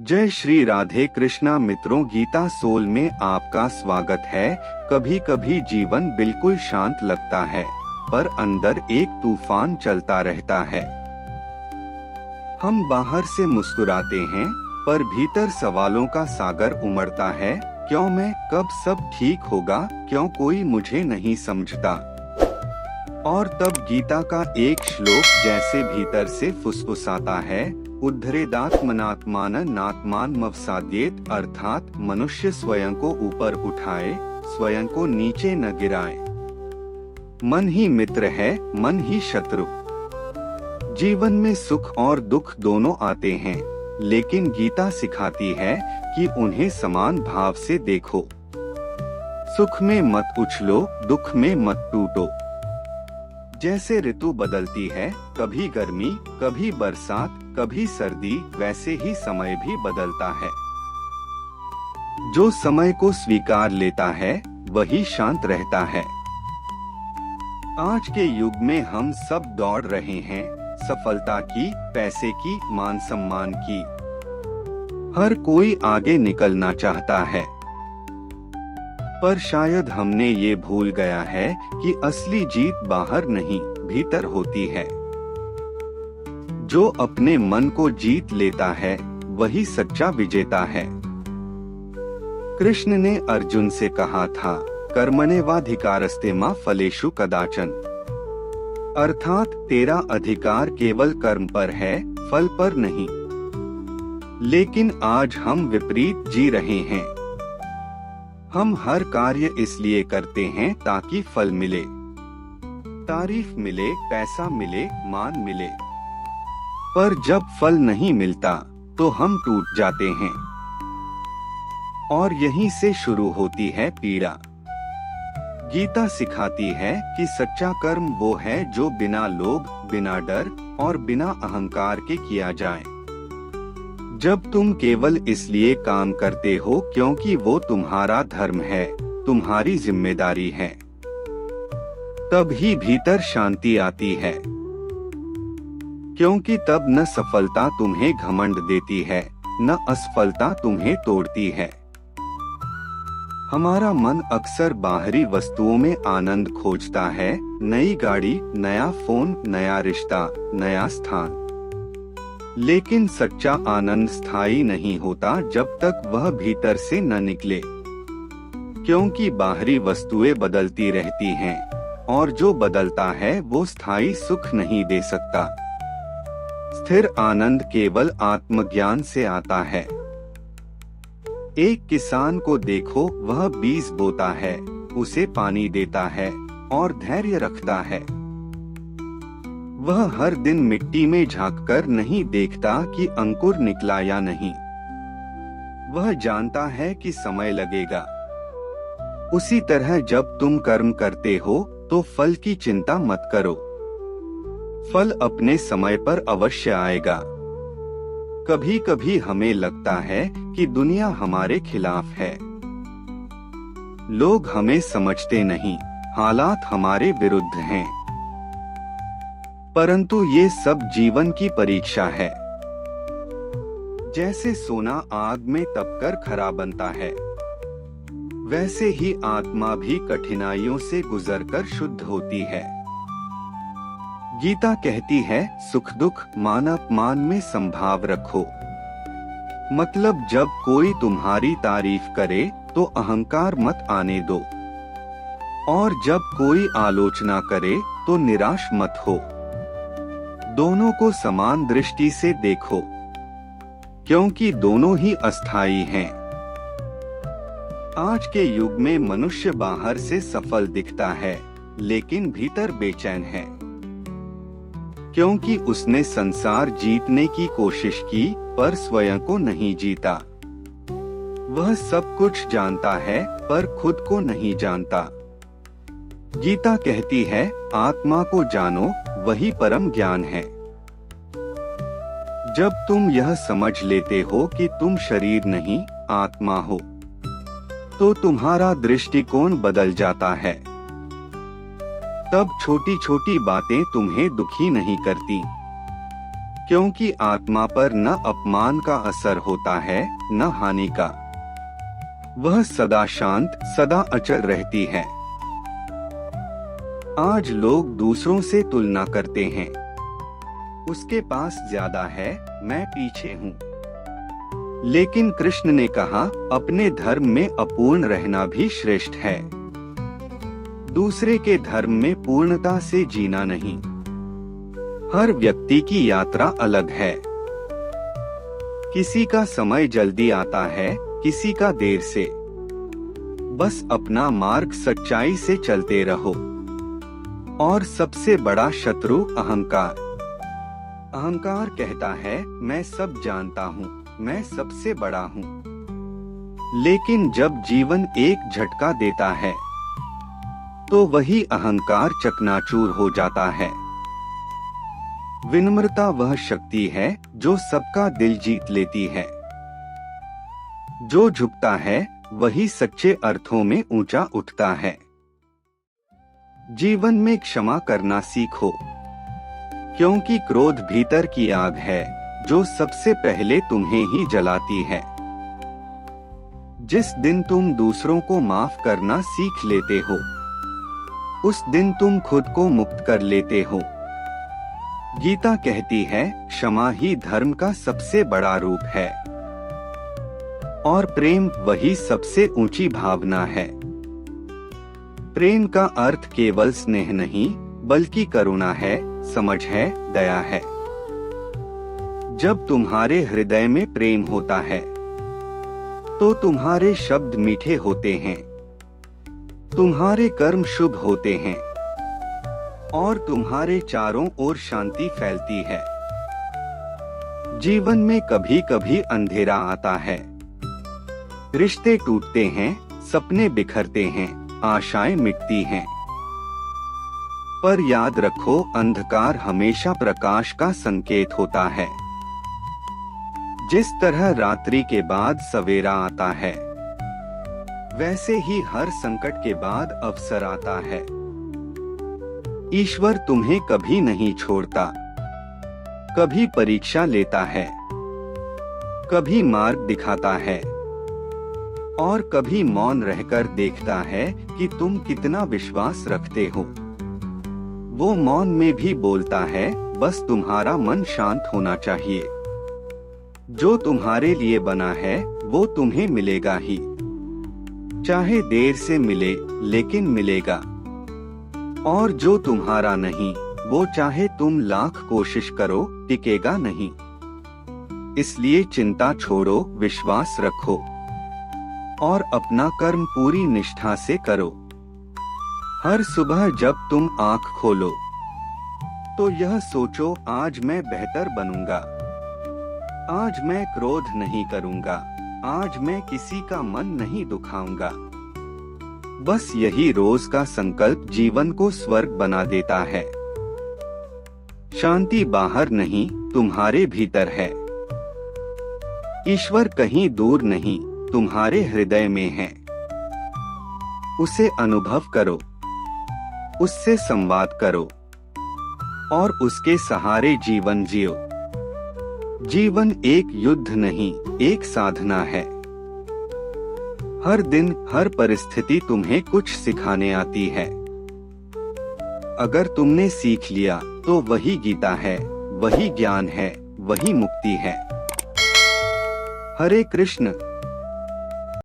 जय श्री राधे कृष्णा मित्रों, गीता सोल में आपका स्वागत है। कभी कभी जीवन बिल्कुल शांत लगता है, पर अंदर एक तूफान चलता रहता है। हम बाहर से मुस्कुराते हैं, पर भीतर सवालों का सागर उमड़ता है। क्यों मैं? कब सब ठीक होगा? क्यों कोई मुझे नहीं समझता? और तब गीता का एक श्लोक जैसे भीतर से फुसफुसाता है, उद्धरेदात्मनात्मान नात्मान मवसाद्येत, अर्थात मनुष्य स्वयं को ऊपर उठाए, स्वयं को नीचे न गिराए। मन ही मित्र है, मन ही शत्रु। जीवन में सुख और दुख दोनों आते हैं, लेकिन गीता सिखाती है कि उन्हें समान भाव से देखो। सुख में मत उछलो, दुख में मत टूटो। जैसे ऋतु बदलती है, कभी गर्मी, कभी बरसात, कभी सर्दी, वैसे ही समय भी बदलता है। जो समय को स्वीकार लेता है, वही शांत रहता है। आज के युग में हम सब दौड़ रहे हैं, सफलता की, पैसे की, मान सम्मान की। हर कोई आगे निकलना चाहता है, पर शायद हमने ये भूल गया है कि असली जीत बाहर नहीं, भीतर होती है। जो अपने मन को जीत लेता है, वही सच्चा विजेता है। कृष्ण ने अर्जुन से कहा था, कर्मण्येवाधिकारस्ते मा फलेषु कदाचन, अर्थात तेरा अधिकार केवल कर्म पर है, फल पर नहीं। लेकिन आज हम विपरीत जी रहे हैं। हम हर कार्य इसलिए करते हैं ताकि फल मिले, तारीफ मिले, पैसा मिले, मान मिले। पर जब फल नहीं मिलता तो हम टूट जाते हैं, और यहीं से शुरू होती है पीड़ा। गीता सिखाती है कि सच्चा कर्म वो है जो बिना लोभ, बिना डर और बिना अहंकार के किया जाए। जब तुम केवल इसलिए काम करते हो क्योंकि वो तुम्हारा धर्म है, तुम्हारी जिम्मेदारी है, तब ही भीतर शांति आती है। क्योंकि तब न सफलता तुम्हें घमंड देती है, न असफलता तुम्हें तोड़ती है। हमारा मन अक्सर बाहरी वस्तुओं में आनंद खोजता है, नई गाड़ी, नया फोन, नया रिश्ता, नया स्थान। लेकिन सच्चा आनंद स्थायी नहीं होता जब तक वह भीतर से न निकले। क्योंकि बाहरी वस्तुएं बदलती रहती हैं, और जो बदलता है वो स्थायी सुख नहीं दे सकता। स्थिर आनंद केवल आत्मज्ञान से आता है। एक किसान को देखो, वह बीज बोता है, उसे पानी देता है और धैर्य रखता है। वह हर दिन मिट्टी में झांककर नहीं देखता कि अंकुर निकला या नहीं। वह जानता है कि समय लगेगा। उसी तरह जब तुम कर्म करते हो तो फल की चिंता मत करो। फल अपने समय पर अवश्य आएगा। कभी कभी हमें लगता है कि दुनिया हमारे खिलाफ है। लोग हमें समझते नहीं, हालात हमारे विरुद्ध हैं। परंतु ये सब जीवन की परीक्षा है। जैसे सोना आग में तपकर खरा बनता है, वैसे ही आत्मा भी कठिनाइयों से गुजरकर शुद्ध होती है। गीता कहती है, सुख दुख मान अपमान में संभाव रखो। मतलब जब कोई तुम्हारी तारीफ करे तो अहंकार मत आने दो, और जब कोई आलोचना करे तो निराश मत हो। दोनों को समान दृष्टि से देखो, क्योंकि दोनों ही अस्थायी हैं। आज के युग में मनुष्य बाहर से सफल दिखता है, लेकिन भीतर बेचैन है। क्योंकि उसने संसार जीतने की कोशिश की, पर स्वयं को नहीं जीता। वह सब कुछ जानता है, पर खुद को नहीं जानता। गीता कहती है, आत्मा को जानो, वही परम ज्ञान है। जब तुम यह समझ लेते हो कि तुम शरीर नहीं, आत्मा हो, तो तुम्हारा दृष्टिकोण बदल जाता है। तब छोटी छोटी बातें तुम्हें दुखी नहीं करती, क्योंकि आत्मा पर न अपमान का असर होता है न हानि का। वह सदा शांत, सदा अचल रहती है। आज लोग दूसरों से तुलना करते हैं, उसके पास ज्यादा है, मैं पीछे हूँ। लेकिन कृष्ण ने कहा, अपने धर्म में अपूर्ण रहना भी श्रेष्ठ है। दूसरे के धर्म में पूर्णता से जीना नहीं। हर व्यक्ति की यात्रा अलग है। किसी का समय जल्दी आता है, किसी का देर से। बस अपना मार्ग सच्चाई से चलते रहो। और सबसे बड़ा शत्रु अहंकार। अहंकार कहता है, मैं सब जानता हूँ, मैं सबसे बड़ा हूँ। लेकिन जब जीवन एक झटका देता है तो वही अहंकार चकनाचूर हो जाता है। विनम्रता वह शक्ति है जो सबका दिल जीत लेती है। जो झुकता है वही सच्चे अर्थों में ऊंचा उठता है। जीवन में क्षमा करना सीखो, क्योंकि क्रोध भीतर की आग है जो सबसे पहले तुम्हें ही जलाती है। जिस दिन तुम दूसरों को माफ करना सीख लेते हो, उस दिन तुम खुद को मुक्त कर लेते हो। गीता कहती है, क्षमा ही धर्म का सबसे बड़ा रूप है और प्रेम वही सबसे ऊंची भावना है। प्रेम का अर्थ केवल स्नेह नहीं, बल्कि करुणा है, समझ है, दया है। जब तुम्हारे हृदय में प्रेम होता है तो तुम्हारे शब्द मीठे होते हैं, तुम्हारे कर्म शुभ होते हैं और तुम्हारे चारों ओर शांति फैलती है। जीवन में कभी कभी अंधेरा आता है, रिश्ते टूटते हैं, सपने बिखरते हैं, आशाएं मिटती हैं। पर याद रखो, अंधकार हमेशा प्रकाश का संकेत होता है। जिस तरह रात्रि के बाद सवेरा आता है, वैसे ही हर संकट के बाद अवसर आता है। ईश्वर तुम्हें कभी नहीं छोड़ता, कभी परीक्षा लेता है, कभी मार्ग दिखाता है और कभी मौन रहकर देखता है कि तुम कितना विश्वास रखते हो। वो मौन में भी बोलता है, बस तुम्हारा मन शांत होना चाहिए। जो तुम्हारे लिए बना है वो तुम्हें मिलेगा ही, चाहे देर से मिले लेकिन मिलेगा। और जो तुम्हारा नहीं, वो चाहे तुम लाख कोशिश करो, टिकेगा नहीं। इसलिए चिंता छोड़ो, विश्वास रखो और अपना कर्म पूरी निष्ठा से करो। हर सुबह जब तुम आँख खोलो तो यह सोचो, आज मैं बेहतर बनूंगा, आज मैं क्रोध नहीं करूंगा, आज मैं किसी का मन नहीं दुखाऊंगा। बस यही रोज का संकल्प जीवन को स्वर्ग बना देता है। शांति बाहर नहीं, तुम्हारे भीतर है। ईश्वर कहीं दूर नहीं, तुम्हारे हृदय में है। उसे अनुभव करो, उससे संवाद करो और उसके सहारे जीवन जियो। जीवन एक युद्ध नहीं, एक साधना है। हर दिन, हर परिस्थिति तुम्हें कुछ सिखाने आती है। अगर तुमने सीख लिया तो वही गीता है, वही ज्ञान है, वही मुक्ति है। हरे कृष्ण।